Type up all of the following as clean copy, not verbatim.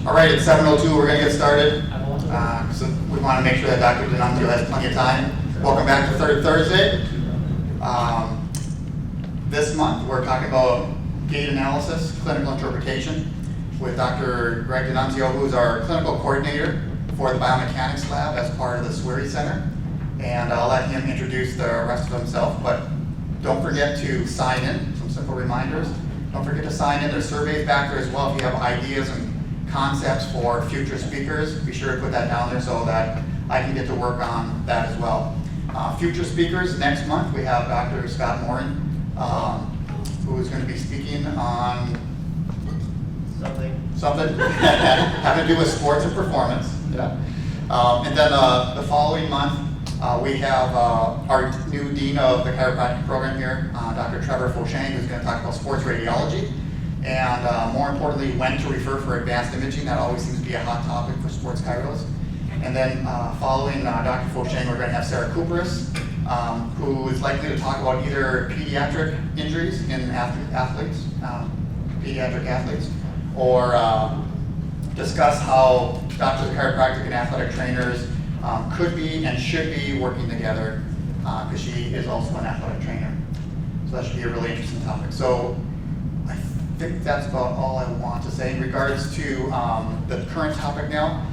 All right, it's 7:02. We're going to get started. So we want to make sure that Dr. D'Annunzio has plenty of time. Welcome back to Third Thursday. This month, we're talking about gait analysis, clinical interpretation, with Dr. Greg D'Annunzio, who's our clinical coordinator for the biomechanics lab as part of the Sweary Center. And I'll let him introduce the rest of himself, but don't forget to sign in, some simple reminders. Don't forget to sign in. There's surveys back there as well if you have ideas and concepts for future speakers. Be sure to put that down there so that I can get to work on that as well. Future speakers, next month we have Dr. Scott Morin, who is going to be speaking on something having to do with sports and performance. Yeah. And then the following month, we have our new dean of the chiropractic program here, Dr. Trevor Fauchang, who's going to talk about sports radiology and more importantly, when to refer for advanced imaging. That always seems to be a hot topic for sports chiros. And then following Dr. Fauchang, we're going to have Sarah Cooperis, who is likely to talk about either pediatric injuries in pediatric athletes, or discuss how doctors of chiropractic and athletic trainers could be and should be working together, because she is also an athletic trainer. So that should be a really interesting topic. So I think that's about all I want to say in regards to the current topic now.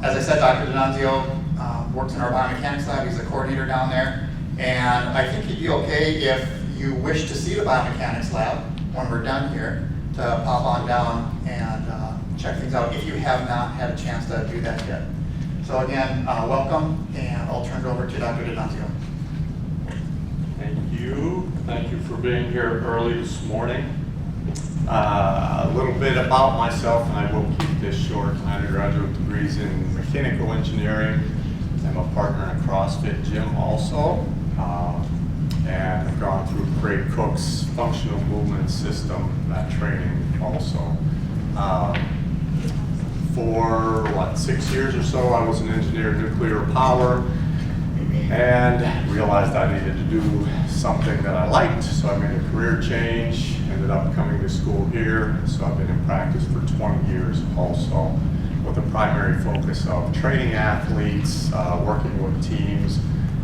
As I said, Dr. D'Annunzio works in our biomechanics lab. He's the coordinator down there. And I think he'd be okay if you wish to see the biomechanics lab when we're done here, to pop on down and check things out if you have not had a chance to do that yet. So again, welcome, and I'll turn it over to Dr. D'Annunzio. Thank you. Thank you for being here early this morning. A little bit about myself, and I will keep this short. My undergraduate degrees in mechanical engineering. I'm a partner in a CrossFit gym also. And I've gone through Craig Cook's functional movement system, that training also. For 6 years or so, I was an engineer in nuclear power and realized I needed to do something that I liked, so I made a career change, ended up coming to school here, so I've been in practice for 20 years also, with a primary focus of training athletes, working with teams,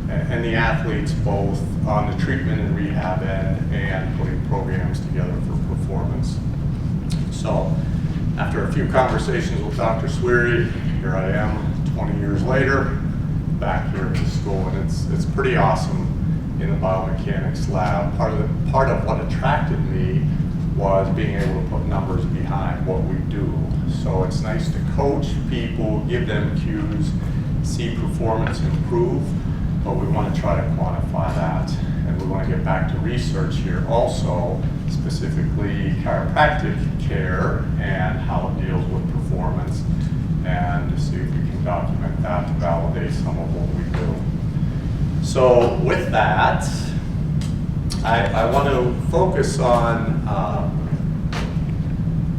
and the athletes both on the treatment and rehab end and putting programs together for performance. So after a few conversations with Dr. Sweary, here I am 20 years later, back here at the school, and it's pretty awesome in the biomechanics lab. Part of what attracted me was being able to put numbers behind what we do. So it's nice to coach people, give them cues, see performance improve, but we want to try to quantify that. And we want to get back to research here also, specifically chiropractic care and how it deals with performance, and see if we can document that to validate some of what we do. So with that, I want to focus on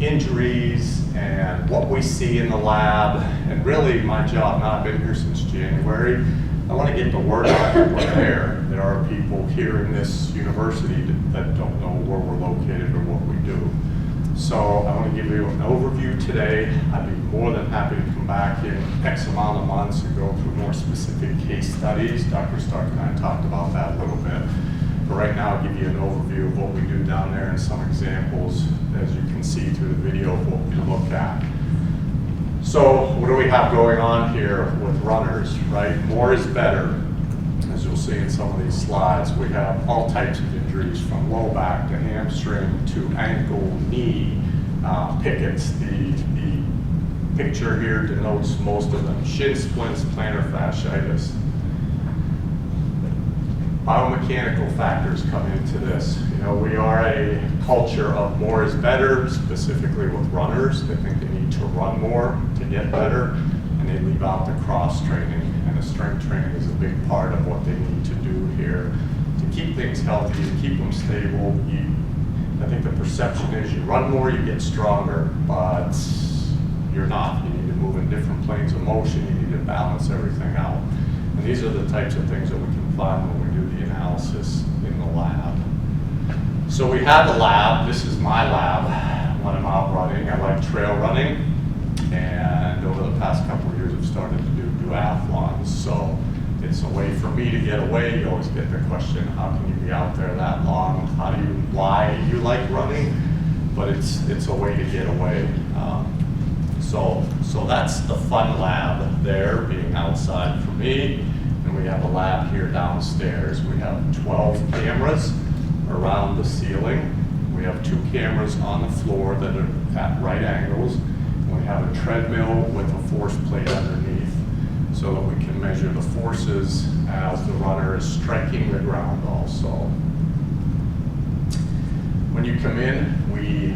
injuries and what we see in the lab, and really my job, now I've been here since January, I want to get the word out that we're there. There are people here in this university that don't know where we're located or what we do. So I want to give you an overview today. I'd be more than happy to come back in X amount of months and go through more specific case studies. Dr. Stark and I talked about that a little bit. But right now I'll give you an overview of what we do down there and some examples, as you can see through the video, of what we look at. So what do we have going on here with runners, right? More is better. As you'll see in some of these slides, we have all types of injuries, from low back to hamstring to ankle, knee, pickets. The picture here denotes most of them: shin splints, plantar fasciitis. Biomechanical factors come into this. You know, we are a culture of more is better, specifically with runners. They think they need to run more to get better, and they leave out the cross training. And the strength training is a big part of what they need to do here to keep things healthy, to keep them stable. I think the perception is you run more, you get stronger, but you're not. You need to move in different planes of motion. You need to balance everything out. And these are the types of things that we can find when we do the analysis in the lab. So we have the lab. This is my lab when I'm out running. I like trail running. And over the past couple of years, I've started to do duathlons. So it's a way for me to get away. You always get the question, how can you be out there that long? Why you like running? But it's a way to get away. So that's the fun lab there, being outside for me. And we have a lab here downstairs. We have 12 cameras around the ceiling. We have 2 cameras on the floor that are at right angles. And we have a treadmill with a force plate underneath so that we can measure the forces as the runner is striking the ground also. When you come in, we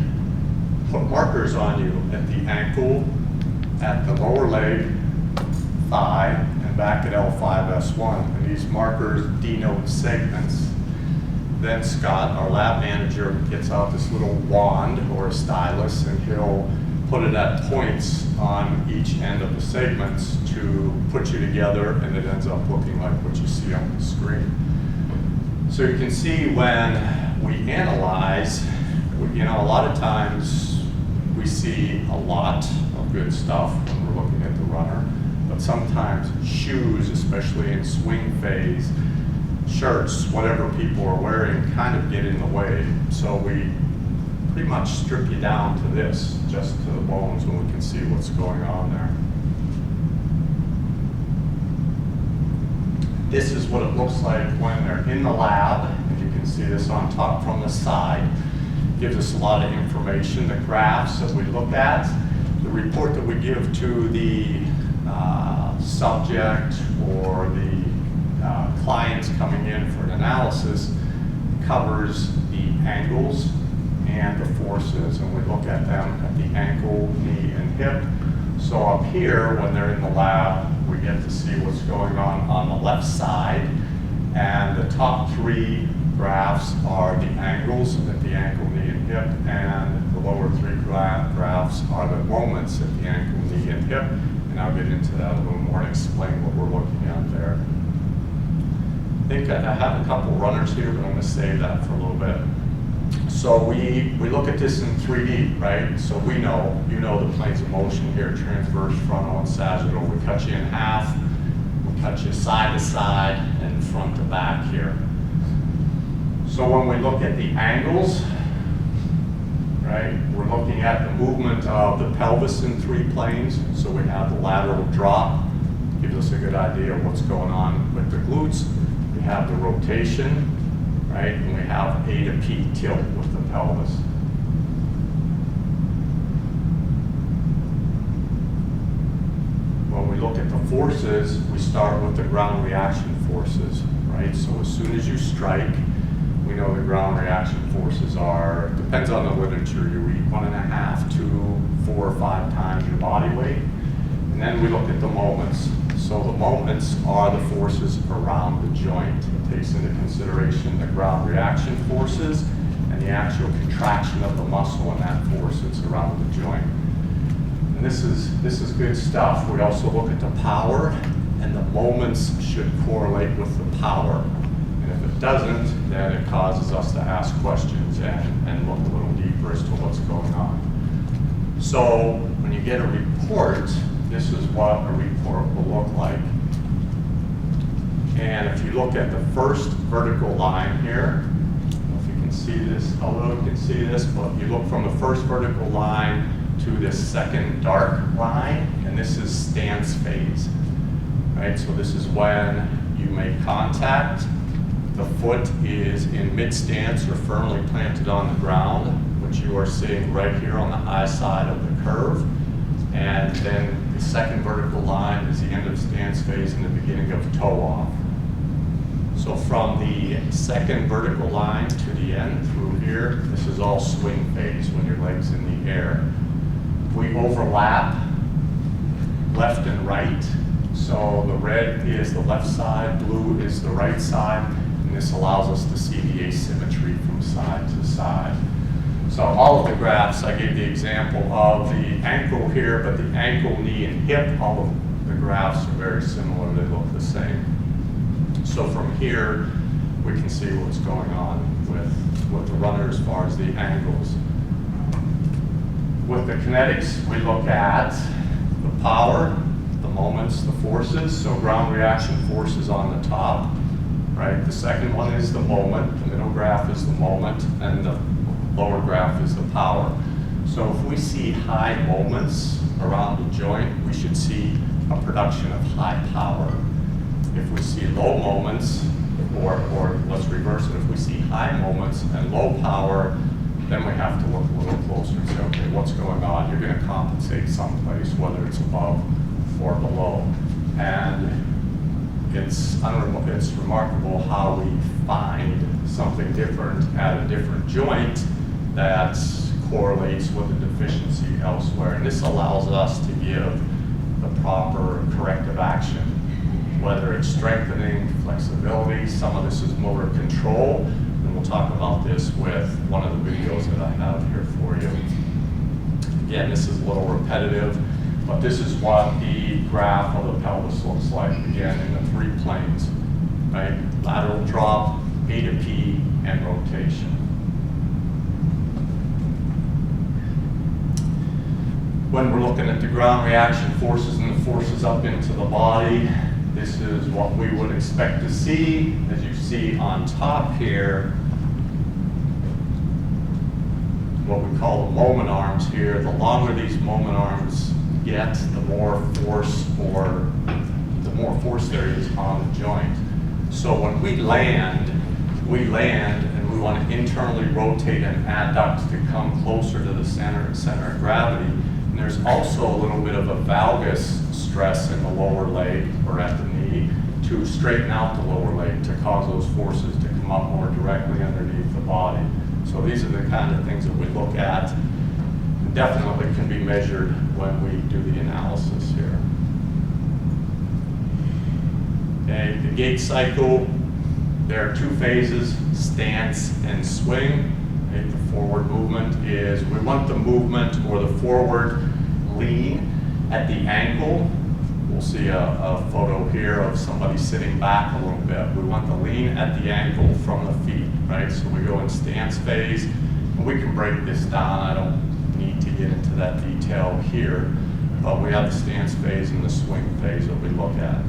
put markers on you at the ankle, at the lower leg, thigh, and back at L5S1. And these markers denote segments. Then Scott, our lab manager, gets out this little wand or a stylus, and he'll put it at points on each end of the segments to put you together, and it ends up looking like what you see on the screen. So you can see when we analyze, a lot of times we see a lot of good stuff when we're looking at the runner, but sometimes shoes, especially in swing phase, shirts, whatever people are wearing, kind of get in the way. So we pretty much strip you down to this, just to the bones, when we can see what's going on there. This is what it looks like when they're in the lab. And you can see this on top from the side. Gives us a lot of information. The graphs that we look at, the report that we give to the subject or the clients coming in for an analysis covers the angles and the forces, and we look at them at the ankle, knee, and hip. So up here, when they're in the lab, we get to see what's going on the left side, and the top 3 graphs are the angles at the ankle, knee, and hip, and the lower 3 graphs are the moments at the ankle, knee, and hip, and I'll get into that a little more and explain what we're looking at there. I think I have a couple runners here, but I'm going to save that for a little bit. So we look at this in 3D, right? So we know, the planes of motion here, transverse, frontal, and sagittal. We cut you in half, we cut you side to side, and front to back here. So when we look at the angles, right, we're looking at the movement of the pelvis in 3 planes. So we have the lateral drop, gives us a good idea of what's going on with the glutes. We have the rotation, right, and we have A to P tilt with the pelvis. When we look at the forces, we start with the ground reaction forces, right? So as soon as you strike, we know the ground reaction forces are, depends on the literature, you read 1.5 to 4 or 5 times your body weight. And then we look at the moments. So the moments are the forces around the joint. It takes into consideration the ground reaction forces and the actual contraction of the muscle and that force that's around the joint. And this is good stuff. We also look at the power, and the moments should correlate with the power. And if it doesn't, then it causes us to ask questions and look a little deeper as to what's going on. So when you get a report, this is what a report will look like. And if you look at the first vertical line here, I don't know if you can see this, although you can see this, but you look from the first vertical line to this second dark line, and this is stance phase, right? So this is when you make contact, the foot is in mid-stance or firmly planted on the ground, which you are seeing right here on the high side of the curve. And then the second vertical line is the end of stance phase and the beginning of toe off. So from the second vertical line to the end through here, this is all swing phase when your leg's in the air. We overlap left and right. So the red is the left side, blue is the right side, and this allows us to see the asymmetry from side to side. So all of the graphs, I gave the example of the ankle here, but the ankle, knee, and hip, all of the graphs are very similar. They look the same. So from here, we can see what's going on with the runner as far as the angles. With the kinetics, we look at the power, the moments, the forces. So ground reaction forces on the top, right? The second one is the moment. The middle graph is the moment, and the lower graph is the power. So if we see high moments around the joint, we should see a production of high power. If we see low moments, or let's reverse it, if we see high moments and low power, then we have to look a little closer and say, okay, what's going on? You're going to compensate someplace, whether it's above or below. And it's remarkable how we find something different at a different joint that correlates with a deficiency elsewhere. And this allows us to give the proper corrective action, whether it's strengthening, flexibility. Some of this is motor control, and we'll talk about this with one of the videos that I have here for you. Again, this is a little repetitive, but this is what the graph of the pelvis looks like, again, in the 3 planes, right? Lateral drop, A to P, and rotation. When we're looking at the ground reaction forces and the forces up into the body, this is what we would expect to see. As you see on top here, what we call the moment arms here. The longer these moment arms get, the more force there is on the joint. So when we land and we want to internally rotate an adduct to come closer to the center of gravity. And there's also a little bit of a valgus stress in the lower leg or at the knee to straighten out the lower leg to cause those forces to come up more directly underneath the body. So these are the kind of things that we look at and definitely can be measured when we do the analysis here. Okay, the gait cycle, there are 2 phases, stance and swing. Okay, the forward movement is, we want the movement or the forward lean at the ankle. We'll see a photo here of somebody sitting back a little bit. We want the lean at the ankle from the feet, right? So we go in stance phase, and we can break this down. I don't need to get into that detail here, but we have the stance phase and the swing phase that we look at.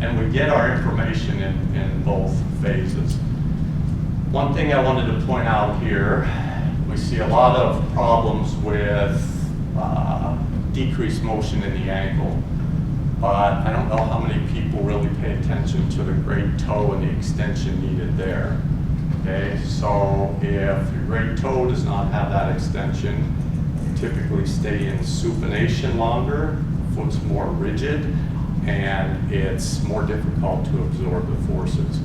And we get our information in both phases. One thing I wanted to point out here, we see a lot of problems with decreased motion in the ankle, but I don't know how many people really pay attention to the great toe and the extension needed there. Okay, so if your great toe does not have that extension, you typically stay in supination longer, the foot's more rigid, and it's more difficult to absorb the forces.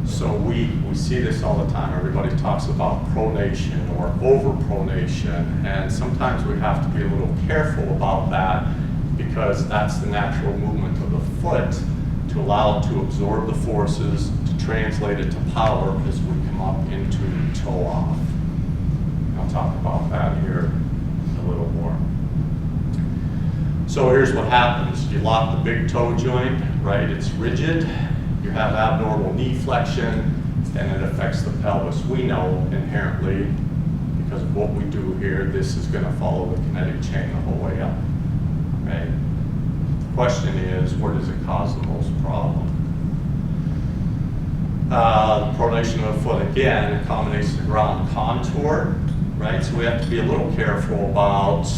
So we see this all the time. Everybody talks about pronation or overpronation, and sometimes we have to be a little careful about that because that's the natural movement of the foot to allow it to absorb the forces, to translate it to power as we come up into toe off. I'll talk about that here a little more. So here's what happens. You lock the big toe joint, right? It's rigid. You have abnormal knee flexion, and it affects the pelvis. We know inherently, because of what we do here, this is going to follow the kinetic chain the whole way up. Right? The question is, where does it cause the most problem? The pronation of the foot, again, accommodates the ground contour, right? So we have to be a little careful about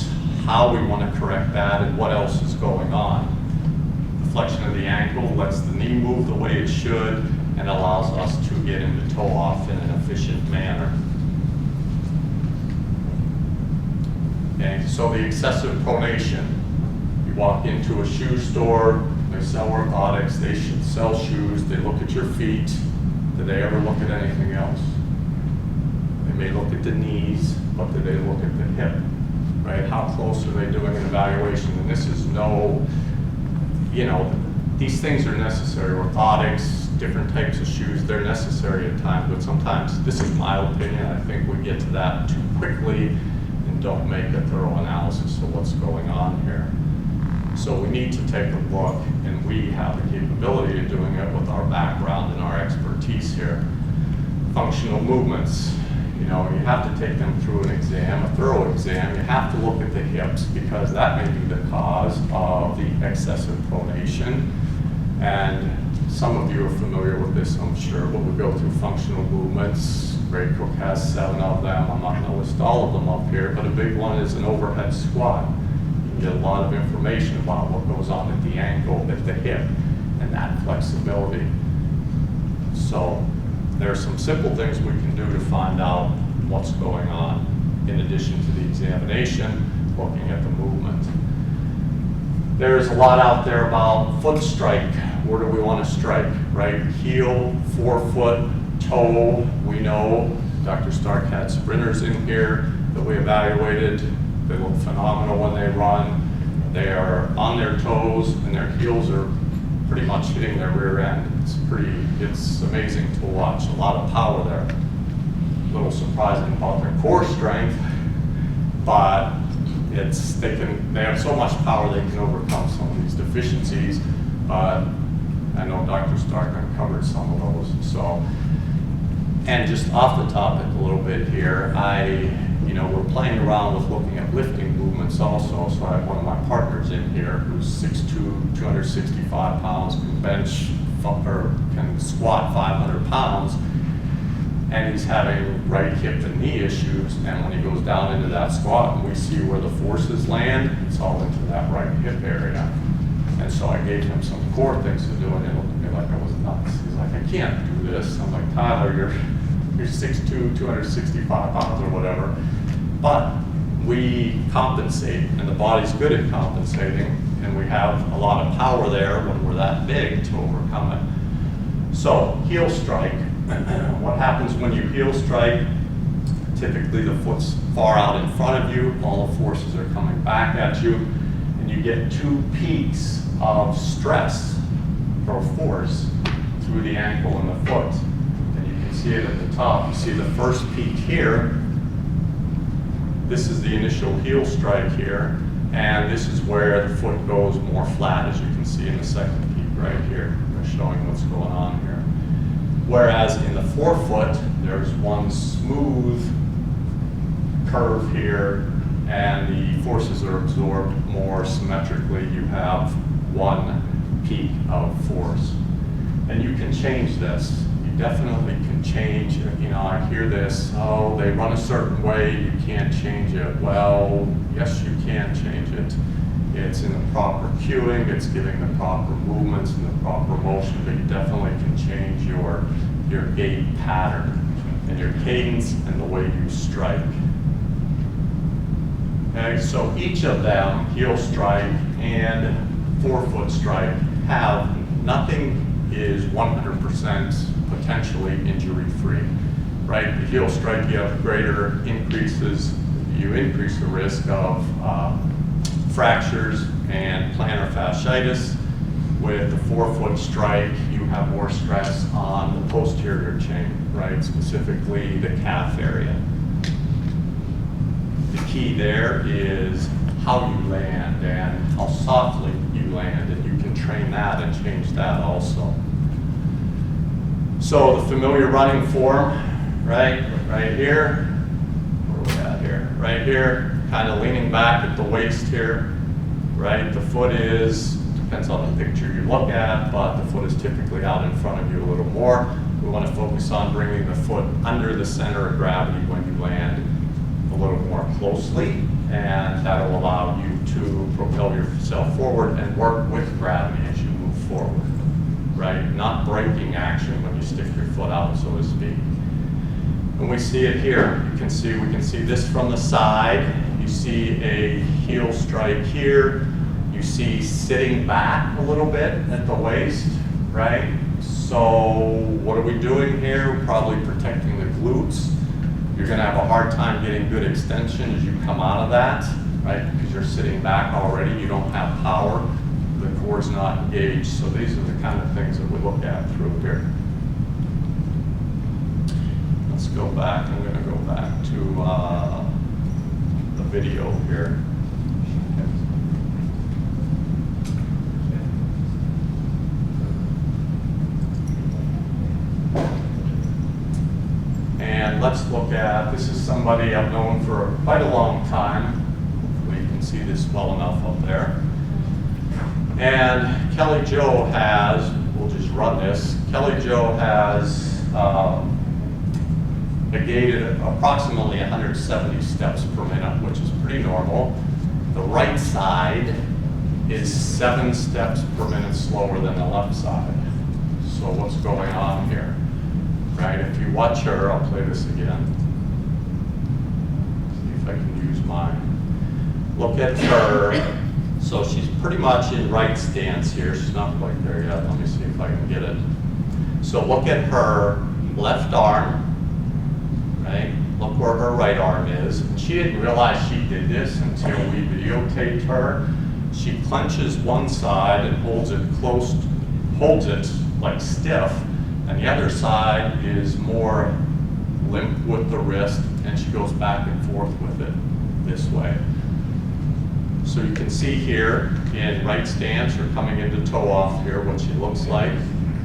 how we want to correct that and what else is going on. Flexion of the ankle lets the knee move the way it should and allows us to get into toe off in an efficient manner. Okay, so the excessive pronation. You walk into a shoe store, they sell orthotics, they should sell shoes, they look at your feet. Do they ever look at anything else? They may look at the knees, but do they look at the hip? Right? How close are they doing an evaluation? And this is no, you know, these things are necessary. Orthotics, different types of shoes, they're necessary at times, but sometimes, this is my opinion, I think we get to that too quickly and don't make a thorough analysis of what's going on here. So we need to take a look, and we have the capability of doing it with our background and our expertise here. Functional movements. You know, you have to take them through an exam, a thorough exam. You have to look at the hips because that may be the cause of the excessive pronation. And some of you are familiar with this, I'm sure, but we go through functional movements. Greg Cook has 7 of them. I'm not going to list all of them up here, but a big one is an overhead squat. You can get a lot of information about what goes on at the ankle, at the hip, and that flexibility. So there are some simple things we can do to find out what's going on in addition to the examination, looking at the movement. There's a lot out there about foot strike. Where do we want to strike, right? Heel, forefoot, toe. We know Dr. Stark had sprinters in here that we evaluated. They look phenomenal when they run. They are on their toes and their heels are pretty much hitting their rear end. It's amazing to watch. A lot of power there. A little surprising about their core strength, but they have so much power they can overcome some of these deficiencies. But I know Dr. Stark uncovered some of those. So, and just off the topic a little bit here, we're playing around with looking at lifting movements also. So I have one of my partners in here who's 6'2", 265 pounds, can bench or can squat 500 pounds, and he's having right hip and knee issues. And when he goes down into that squat and we see where the forces land, it's all into that right hip area. And so I gave him some core things to do, and he looked at me like I was nuts. He's like, I can't do this. I'm like, Tyler, you're 6'2", 265 pounds or whatever. But we compensate, and the body's good at compensating, and we have a lot of power there when we're that big to overcome it. So heel strike. What happens when you heel strike? Typically the foot's far out in front of you, all the forces are coming back at you, and you get 2 peaks of stress or force through the ankle and the foot. And you can see it at the top. You see the first peak here. This is the initial heel strike here, and this is where the foot goes more flat, as you can see in the second peak right here. They're showing what's going on here. Whereas in the forefoot, there's one smooth curve here, and the forces are absorbed more symmetrically. You have 1 peak of force. And you can change this. You definitely can change. I hear this, oh, they run a certain way, you can't change it. Well, yes, you can change it. It's in the proper cueing, it's giving the proper movements and the proper motion, but you definitely can change your gait pattern and your cadence and the way you strike. Okay, so each of them, heel strike and forefoot strike, nothing is 100% potentially injury-free, right? The heel strike, you have greater increases, you increase the risk of fractures and plantar fasciitis. With the forefoot strike, you have more stress on the posterior chain, right? Specifically the calf area. The key there is how you land and how softly you land, and you can train that and change that also. So the familiar running form, right here, where are we at here? Right here, kind of leaning back at the waist here, right? The foot depends on the picture you look at, but the foot is typically out in front of you a little more. We want to focus on bringing the foot under the center of gravity when you land a little more closely, and that will allow you to propel yourself forward and work with gravity as you move forward. Right? Not braking action when you stick your foot out, so to speak. And we see it here. We can see this from the side. You see a heel strike here. You see sitting back a little bit at the waist, right? So what are we doing here? We're probably protecting the glutes. You're gonna have a hard time getting good extension as you come out of that, right? Because you're sitting back already, you don't have power. The core is not engaged. So these are the kind of things that we look at through here. Let's go back. I'm going to go back to the video here. And let's look at, this somebody I've known for quite a long time. We can see this well enough up there. And Kelly Jo has, we'll just run this, Kelly Jo has negated approximately 170 steps per minute, which is pretty normal. The right side is 7 steps per minute slower than the left side. So what's going on here? Right, if you watch her, I'll play this again. See if I can use mine. Look at her. So she's pretty much in right stance here. She's not quite there yet. Let me see if I can get it. So look at her left arm, right? Look where her right arm is. And she didn't realize she did this until we videotaped her. She clenches one side and holds it close, holds it like stiff, and the other side is more limp with the wrist, and she goes back and forth with it this way. So you can see here in right stance or coming into toe off here what she looks like.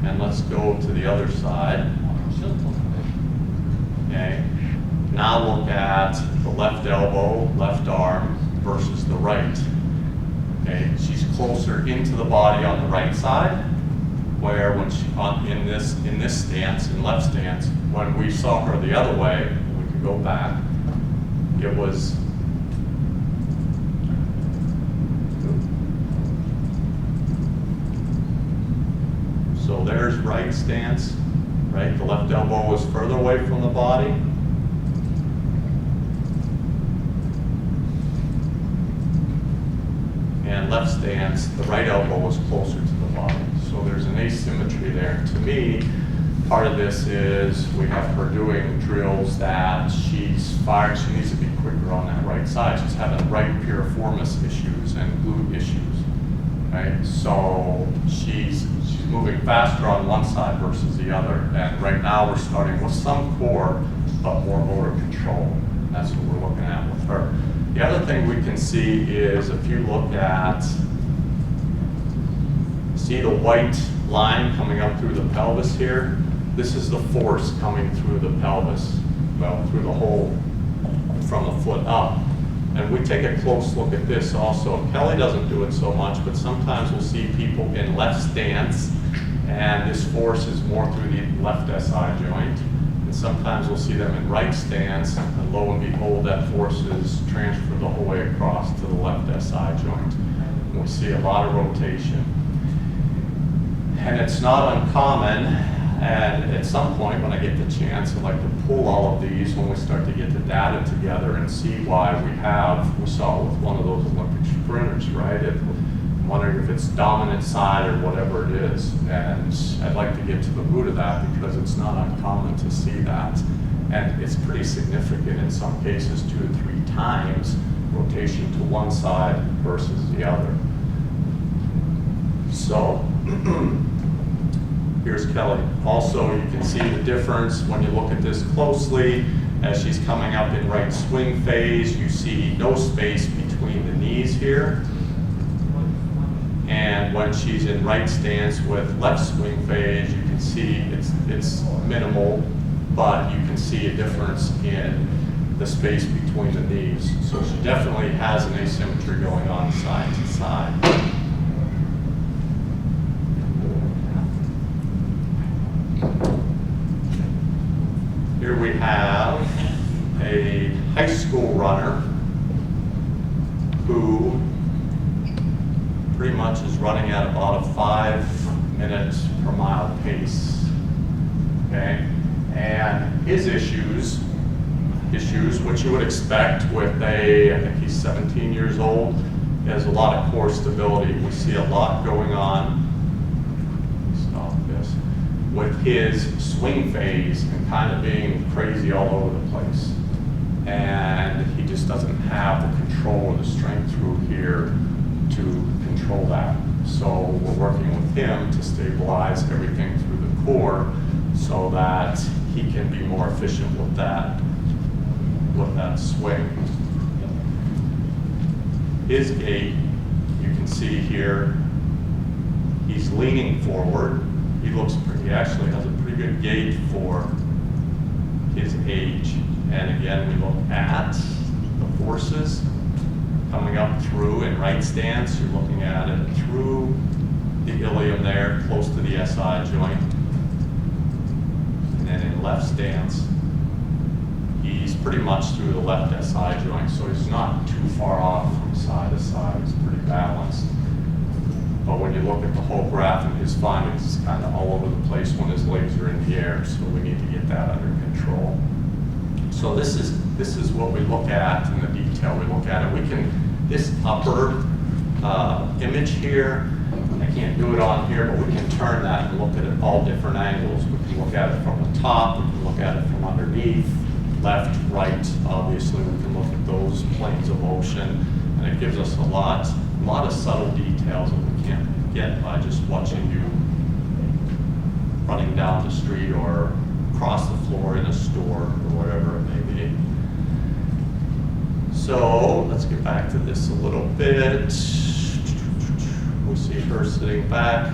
And let's go to the other side. Okay. Now look at the left elbow, left arm versus the right. Okay. She's closer into the body on the right side, where when she in this stance, in left stance, when we saw her the other way, we could go back. It was so there's right stance, right? The left elbow is further away from the body. And left stance, the right elbow is closer to the body. So there's an asymmetry there. To me, part of this is we have her doing drills that she's fired. She needs to be quicker on that right side. She's having right piriformis issues and glute issues, right? So she's moving faster on one side versus the other. And right now we're starting with some core, but more motor control. That's what we're looking at with her. The other thing we can see is if you look at, see the white line coming up through the pelvis here? This is the force coming through the pelvis, well, through the hole from the foot up. And we take a close look at this also. Kelly doesn't do it so much, but sometimes we'll see people in left stance, and this force is more through the left SI joint. And sometimes we'll see them in right stance, and lo and behold, that force is transferred the whole way across to the left SI joint. And we see a lot of rotation. And it's not uncommon, and at some point when I get the chance, I'd like to pull all of these when we start to get the data together and see why we saw it with one of those Olympic sprinters, right? I'm wondering if it's dominant side or whatever it is. And I'd like to get to the root of that because it's not uncommon to see that. And it's pretty significant in some cases, 2 to 3 times rotation to one side versus the other. So here's Kelly. Also, you can see the difference when you look at this closely. As she's coming up in right swing phase, you see no space between the knees here. And when she's in right stance with left swing phase, you can see it's minimal, but you can see a difference in the space between the knees. So she definitely has an asymmetry going on side to side. Here we have a high school runner who pretty much is running at about a 5 minutes per mile pace, okay? And his issues, which you would expect with I think he's 17 years old, he has a lot of core stability. We see a lot going on, stop this, with his swing phase and kind of being crazy all over the place. And he just doesn't have the control or the strength through here to control that. So we're working with him to stabilize everything through the core so that he can be more efficient with that swing. His gait, you can see here, he's leaning forward. He actually has a pretty good gait for his age. And again, we look at the forces coming up through in right stance. You're looking at it through the ilium there, close to the SI joint. And then in left stance, he's pretty much through the left SI joint, so he's not too far off from side to side. He's pretty balanced. But when you look at the whole graph and his findings, it's kind of all over the place when his legs are in the air, so we need to get that under control. So this is what we look at in the detail. We look at it. We can, this upper image here, I can't do it on here, but we can turn that and look at it all different angles. We can look at it from the top, we can look at it from underneath, left, right. Obviously, we can look at those planes of motion, and it gives us a lot of subtle details that we can't get by just watching you running down the street or across the floor in a store or whatever it may be. So let's get back to this a little bit. We see her sitting back.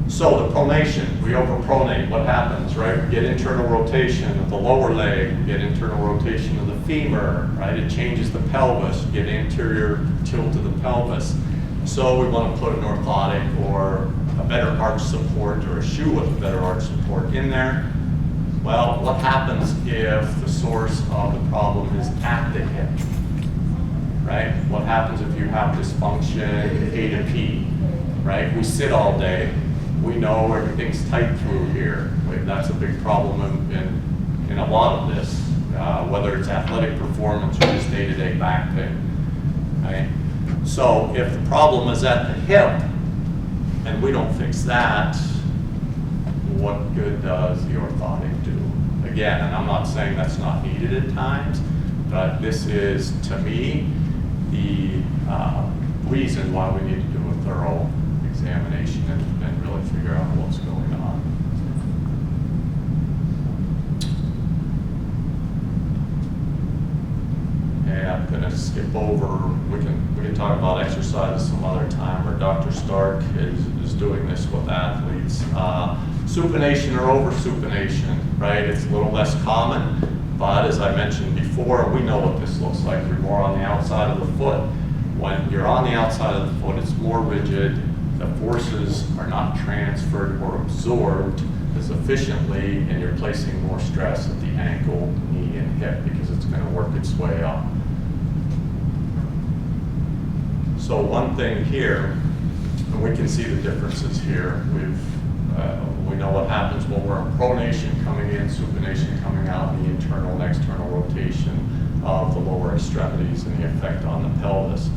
So the pronation, we overpronate. What happens, right? We get internal rotation of the lower leg, we get internal rotation of the femur, right? It changes the pelvis, you get anterior tilt of the pelvis. So we want to put an orthotic or a better arch support or a shoe with a better arch support in there. Well, what happens if the source of the problem is at the hip, right? What happens if you have dysfunction A to P, right? We sit all day. We know everything's tight through here. That's a big problem in a lot of this, whether it's athletic performance or just day-to-day back pain, right? So if the problem is at the hip and we don't fix that, what good does the orthotic do? Again, and I'm not saying that's not needed at times, but this is, to me, the reason why we need to do a thorough examination and really figure out what's going on. And I'm going to skip over. We can talk about exercises some other time, or Dr. Stark is doing this with athletes. Supination or over-supination, right? It's a little less common, but as I mentioned before, we know what this looks like. You're more on the outside of the foot. When you're on the outside of the foot, it's more rigid. The forces are not transferred or absorbed as efficiently, and you're placing more stress at the ankle, knee, and hip because it's going to work its way up. So one thing here, and we can see the differences here. We know what happens when we're in pronation coming in, supination coming out, the internal and external rotation of the lower extremities and the effect on the pelvis.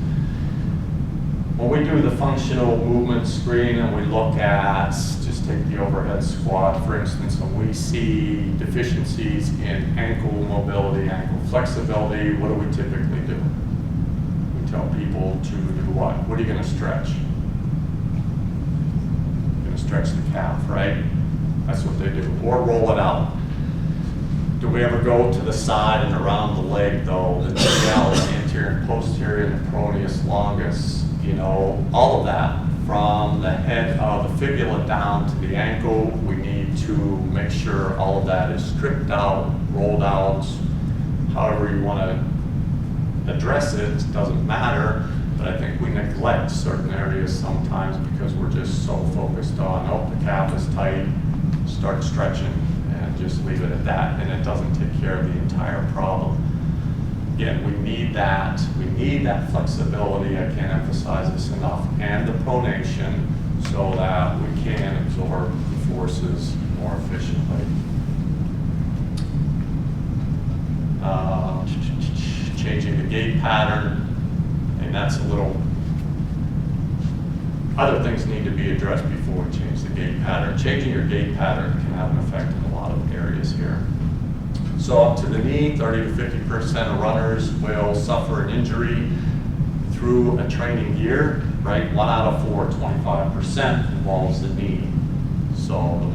When we do the functional movement screen and we look at, just take the overhead squat, for instance, and we see deficiencies in ankle mobility, ankle flexibility, what do we typically do? We tell people to do what? What are you going to stretch? You're going to stretch the calf, right? That's what they do. Or roll it out. Do we ever go to the side and around the leg, though? The tibial, the anterior and posterior, and the peroneus longus. You know, all of that from the head of the fibula down to the ankle. We need to make sure all of that is stripped out, rolled out, however you want to address it. It doesn't matter, but I think we neglect certain areas sometimes because we're just so focused on, oh, the calf is tight, start stretching, and just leave it at that, and it doesn't take care of the entire problem. Again, we need that flexibility, I can't emphasize this enough, and the pronation so that we can absorb the forces more efficiently. Changing the gait pattern, and that's a little, other things need to be addressed before we change the gait pattern. Changing your gait pattern can have an effect in a lot of areas here. So up to the knee, 30 to 50% of runners will suffer an injury through a training year, right? 1 out of 4, 25% involves the knee. So one of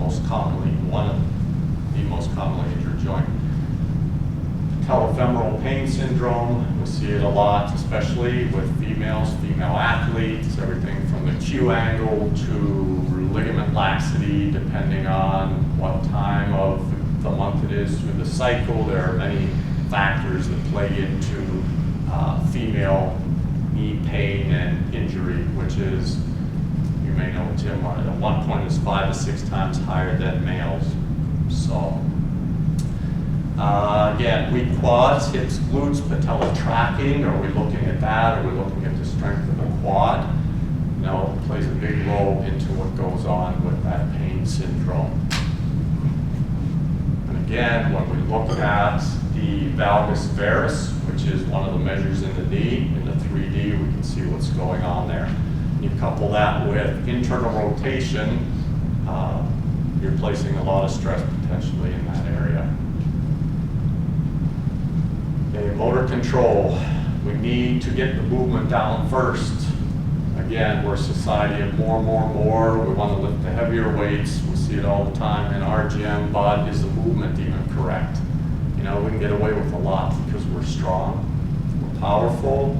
the most commonly injured joint. Patellofemoral pain syndrome, we see it a lot, especially with female athletes, everything from the Q angle to ligament laxity, depending on what time of the month it is through the cycle. There are many factors that play into female knee pain and injury, which is, you may know, Tim, at one point is 5 to 6 times higher than males. So, again, weak quads, hips, glutes, patella tracking. Are we looking at that? Are we looking at the strength of the quad? No, it plays a big role into what goes on with that pain syndrome. And again, when we look at the valgus varus, which is one of the measures in the knee, in the 3D, we can see what's going on there. You couple that with internal rotation, you're placing a lot of stress potentially in that area. Okay, motor control. We need to get the movement down first. Again, we're a society of more. We want to lift the heavier weights. We see it all the time in our gym, but is the movement even correct? You know, we can get away with a lot because we're strong, we're powerful,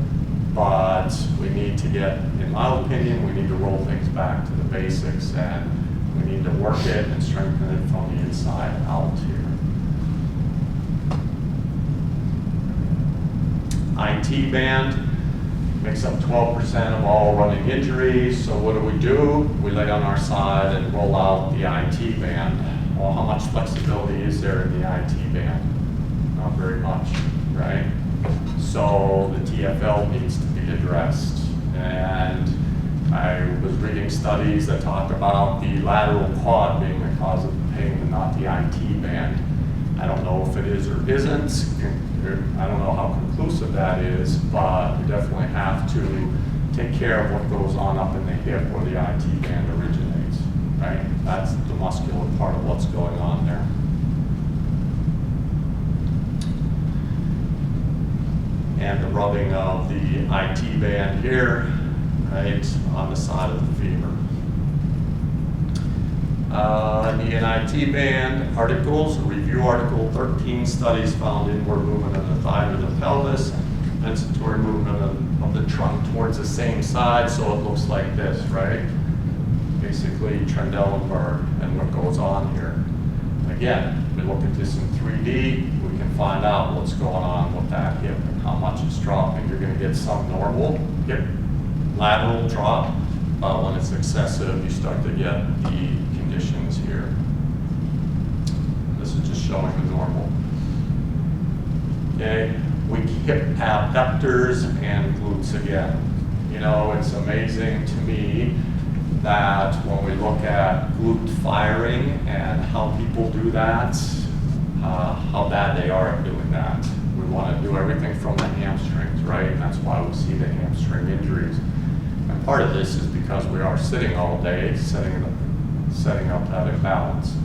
but we need to get, in my opinion, we need to roll things back to the basics, and we need to work it and strengthen it from the inside out here. IT band makes up 12% of all running injuries. So what do? We lay on our side and roll out the IT band. Well, how much flexibility is there in the IT band? Not very much, right? So the TFL needs to be addressed. And I was reading studies that talk about the lateral quad being the cause of the pain and not the IT band. I don't know if it is or isn't. I don't know how conclusive that is, but we definitely have to take care of what goes on up in the hip where the IT band originates, right? That's the muscular part of what's going on there. And the rubbing of the IT band here, right, on the side of the femur. Knee and IT band articles, review article 13 studies found inward movement of the thigh to the pelvis, compensatory movement of the trunk towards the same side, so it looks like this, right? Basically Trendelenburg and what goes on here. Again, we look at this in 3D, we can find out what's going on with that hip and how much it's dropping. You're going to get some normal hip lateral drop, but when it's excessive, you start to get the conditions here. This is just showing the normal. Okay, weak hip abductors and glutes again. You know, it's amazing to me that when we look at glute firing and how people do that, how bad they are at doing that. We want to do everything from the hamstrings, right? And that's why we see the hamstring injuries. And part of this is because we are sitting all day, setting up that imbalance.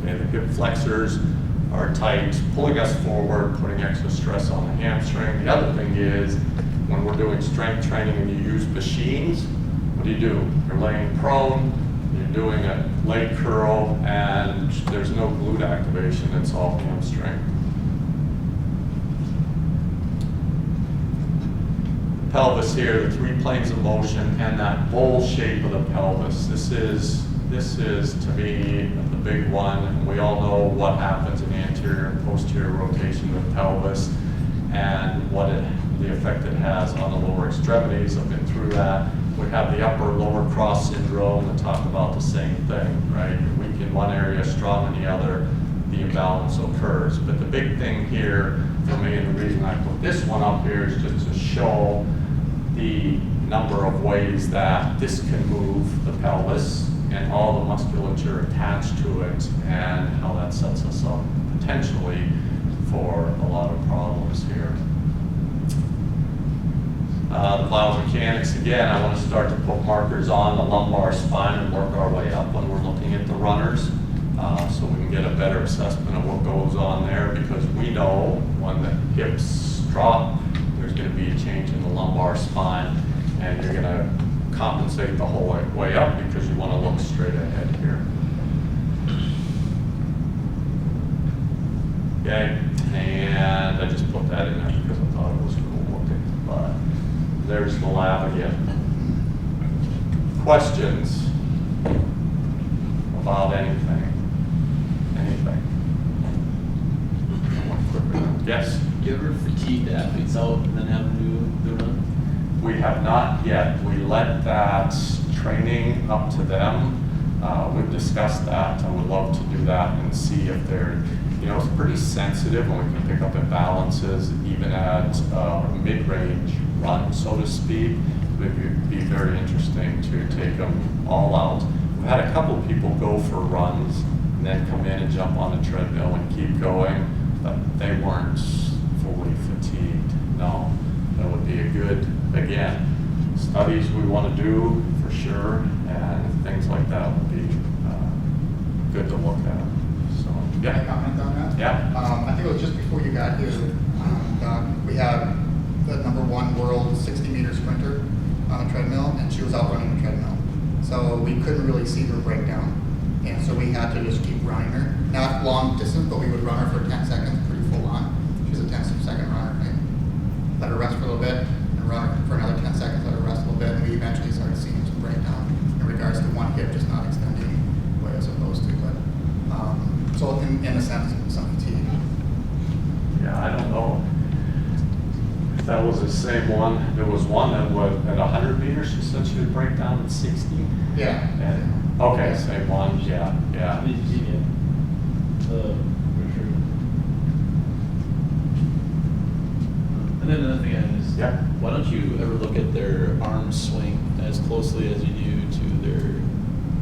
Okay, the hip flexors are tight, pulling us forward, putting extra stress on the hamstring. The other thing is, when we're doing strength training and you use machines, what do? You're laying prone, you're doing a leg curl, and there's no glute activation, it's all hamstring. Pelvis here, the 3 planes of motion, and that bowl shape of the pelvis. This is to me the big one, and we all know what happens in the anterior and posterior rotation of the pelvis and the effect it has on the lower extremities. I've been through that. We have the upper lower cross syndrome that talk about the same thing, right? You're weak in one area, strong in the other, the imbalance occurs. But the big thing here for me, and the reason I put this one up here, is just to show the number of ways that this can move the pelvis and all the musculature attached to it, and how that sets us up potentially for a lot of problems here. The biomechanics, again, I want to start to put markers on the lumbar spine and work our way up when we're looking at the runners, so we can get a better assessment of what goes on there, because we know when the hips drop, there's going to be a change in the lumbar spine, and you're going to compensate the whole way up because you want to look straight ahead here. Okay, and I just put that in there because I thought it was cool looking, but there's the lab again. Questions about anything? Anything? Yes. Do you ever fatigue the athletes out and then have them do the run? We have not yet. We let that training up to them. We've discussed that. I would love to do that and see if they're, it's pretty sensitive and we can pick up imbalances even at mid-range run, so to speak. It would be very interesting to take them all out. We've had a couple people go for runs and then come in and jump on the treadmill and keep going, but they weren't fully fatigued. No, that would be a good, again, studies we want to do for sure, and things like that would be good to look at. So, Can I yeah. comment on that? Yeah. I think it was just before you got here, we had the #1 world 60-meter sprinter on the treadmill, and she was out running the treadmill. So we couldn't really see her breakdown, and so we had to just keep running her. Not long distance, but we would run her for 10 seconds, pretty full on. She's a 10-second runner, right? Let her rest for a little bit, and run her for another 10 seconds, let her rest a little bit, and we eventually started seeing some breakdown in regards to one hip just not extending the way it was supposed to. But so in a sense, some fatigue. Yeah, I don't know if that was the same one. There was one that was at 100 meters, she said she would break down at 60. Yeah. And, okay, same one, yeah, yeah. Did you see it? Richard. And then another thing I is, Yeah. why don't you ever look at their arm swing as closely as you do to their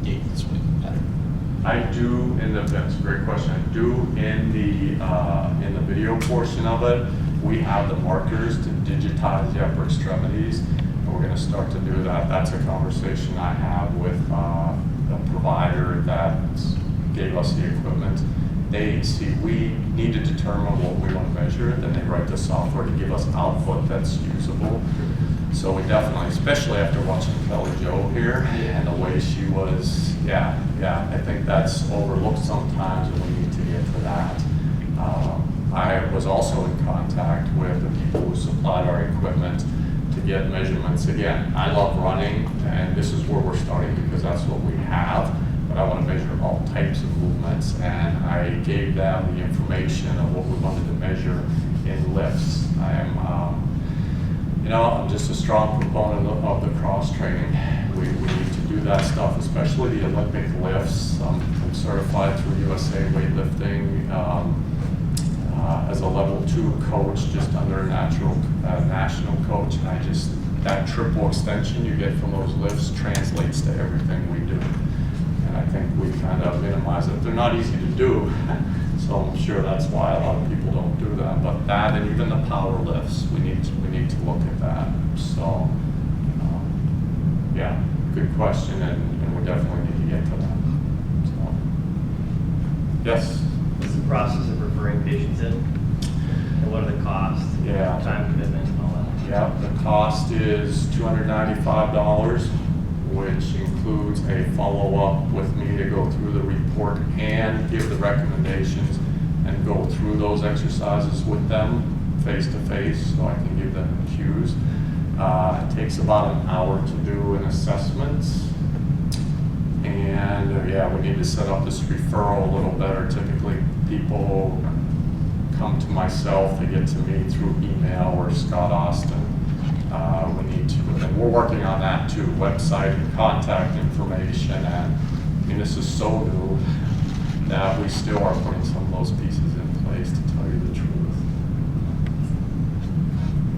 gait swing pattern? I do that's a great question. I do in the video portion of it, we have the markers to digitize the upper extremities, and we're going to start to do that. That's a conversation I have with the provider that gave us the equipment. We need to determine what we want to measure, then they write the software to give us output that's usable. So we definitely, especially after watching Kelly Jo here and the way she was, I think that's overlooked sometimes, and we need to get to that. I was also in contact with the people who supplied our equipment to get measurements. Again, I love running, and this is where we're starting because that's what we have, but I want to measure all types of movements, and I gave them the information of what we wanted to measure in lifts. I'm just a strong proponent of the cross training. We need to do that stuff, especially the Olympic lifts. I'm certified through USA Weightlifting as a level 2 coach, just under a national coach. And that triple extension you get from those lifts translates to everything we do. And I think we kind of minimize it. They're not easy to do. So I'm sure that's why a lot of people don't do that. But that, and even the power lifts, we need to look at that. So, good question, and we definitely need to get to that. So, yes. What's the process of referring patients in? And what are the costs? Yeah. Time commitment and all that? Yeah, the cost is $295, which includes a follow-up with me to go through the report and give the recommendations and go through those exercises with them face-to-face, so I can give them cues. It takes about an hour to do an assessment. And we need to set up this referral a little better. Typically, people come to myself, they get to me through email or Scott Austin. We need to, and we're working on that too, website and contact information. And this is so new that we still are putting some of those pieces in place, to tell you the truth.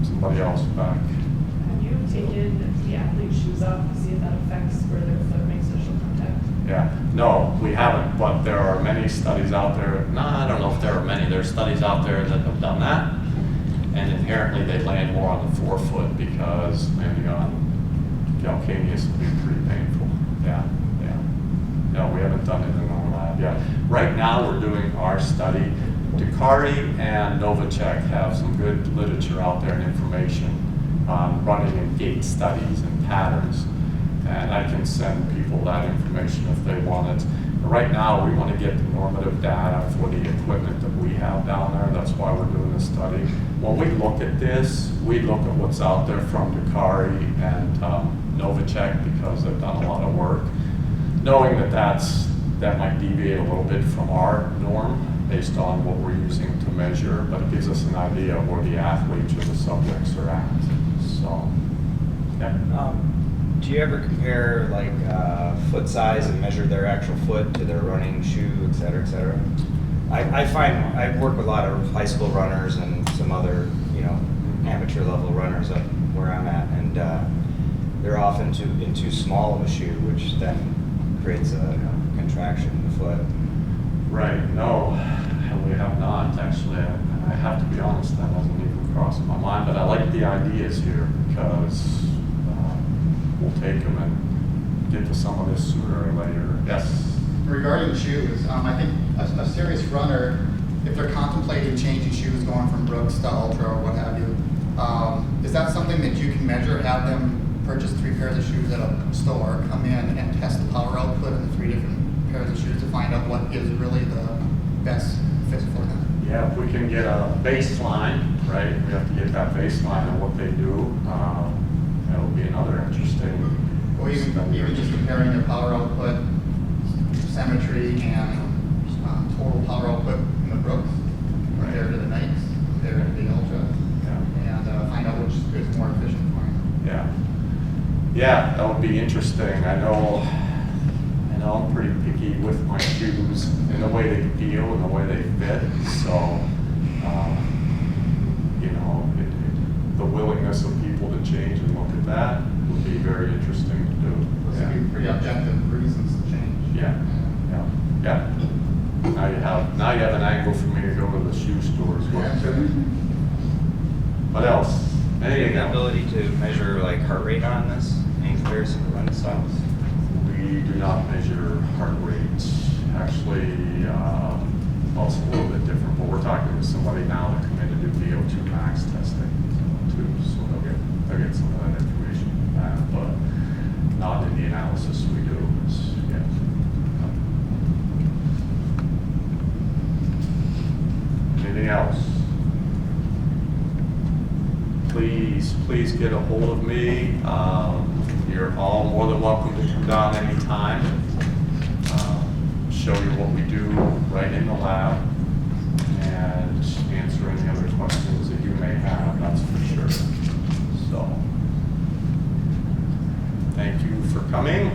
Somebody else back. Have you taken the athlete's shoes off to see if that affects where their foot makes social contact? Yeah, no, we haven't, but there are many studies out there. I don't know if there are many. There are studies out there that have done that, and inherently they land more on the forefoot because landing on calcaneus would be pretty painful. Yeah. No, we haven't done it in our lab yet. Right now, we're doing our study. Ducati and Novacek have some good literature out there and information on running and gait studies and patterns. And I can send people that information if they want it. But right now, we want to get the normative data for the equipment that we have down there. That's why we're doing this study. When we look at this, we look at what's out there from Ducati and Novacek because they've done a lot of work. Knowing that that might deviate a little bit from our norm based on what we're using to measure, but it gives us an idea of where the athletes or the subjects are at. So, yeah. Do you ever compare like foot size and measure their actual foot to their running shoe, et cetera, et cetera? I find I work with a lot of high school runners and some other, amateur level runners up where I'm at, and they're often in too small of a shoe, which then creates a contraction in the foot. Right, no, we have not, actually. I have to be honest, that hasn't even crossed my mind, but I like the ideas here because we'll take them and get to some of this sooner or later. Yes? Regarding shoes, I think a serious runner, if they're contemplating changing shoes, going from Brooks to Ultra or what have you, is that something that you can measure? Have them purchase 3 pairs of shoes at a store, come in and test the power output of the 3 different pairs of shoes to find out what is really the best fit for them? Yeah, if we can get a baseline, right? We have to get that baseline of what they do. That'll be another interesting. Or even just comparing their power output, symmetry, and total power output in the Brooks compared to the Nikes, compared to the Ultra, and find out which is more efficient for you. Yeah. Yeah, that would be interesting. I know I'm pretty picky with my shoes and the way they feel and the way they fit. So, the willingness of people to change and look at that would be very interesting to do. Those would be pretty objective reasons to change. Yeah. Now you have an angle for me to go to the shoe stores. What else? Do you have Anything the else? ability to measure like heart rate on this in comparison to running styles? We do not measure heart rate. Actually, well, it's a little bit different, but we're talking to somebody now that come in to do VO2 max testing too, so they'll get some of that information back, but not in the analysis we do. Anything else? Please get a hold of me. You're all more than welcome to come down anytime. Show you what we do right in the lab and answer any other questions that you may have, that's for sure. So, thank you for coming.